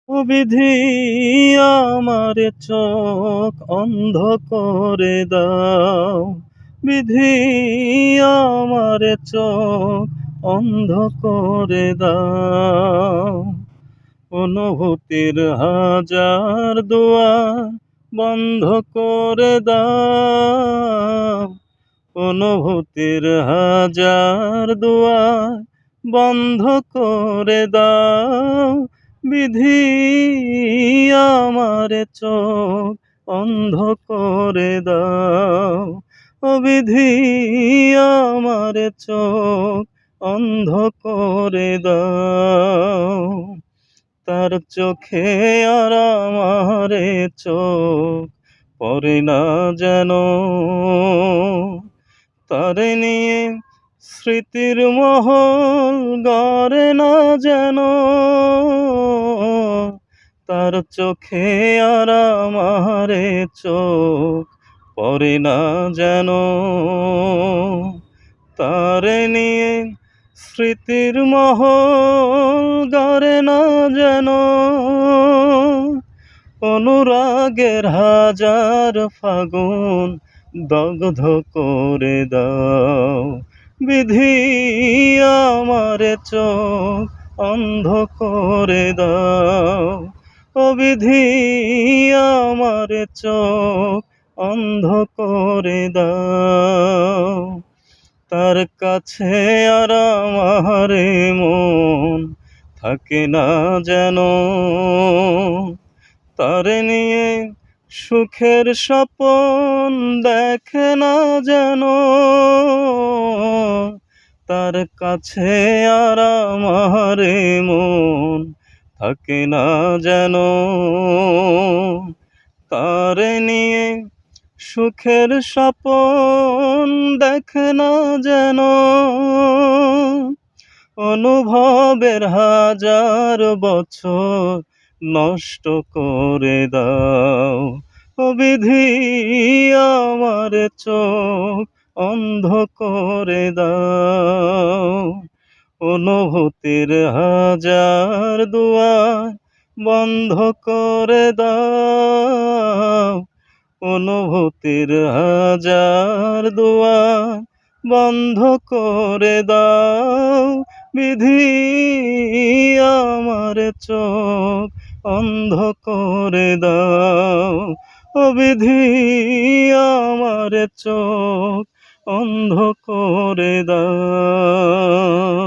ও বিধি আমার চোখ অন্ধ করে দাও, বিধি আমার চোখ অন্ধ করে দাও। অনুভূতির হাজার দুয়ার বন্ধ করে দাও, অনুভূতির হাজার দুয়ার বন্ধ করে দাও। বিধি আমার চোখ অন্ধ করে দাও, ও বিধি আমার চোখ অন্ধ করে দাও। তার চোখে আর আমারে চোখ পড়ে না যেন, তারে নিয়ে স্মৃতির মহল গড়ে না যেন। তার চোখে আর আমারে চোখ পড়ে না যেন, তারে নিয়ে স্মৃতির মহল গড়ে না যেন। অনুরাগের হাজার ফাগুন দগ্ধ করে দাও, বিধি আমার চোখ অন্ধ করে দাও, ও বিধি আমার চোখ অন্ধ করে দাও। তার কাছে আর আমার মন থাকে না যেন, তারে নিয়ে সুখের স্বপন দেখে না যেন। তার কাছে আর আমার মন থাকে না যেন, তারে নিয়ে সুখের স্বপন দেখে না যেন। অনুভবের হাজার বছর নষ্ট করে দাও, ও বিধি আমার চোখ অন্ধ করে দাও। অনুভূতির হাজার দুয়ার বন্ধ করে দাও, অনুভূতির হাজার দুয়ার বন্ধ করে দাও। বিধি আমার চোখ অন্ধ করে দাও, ও বিধি আমার চোখ অন্ধ করে দাও।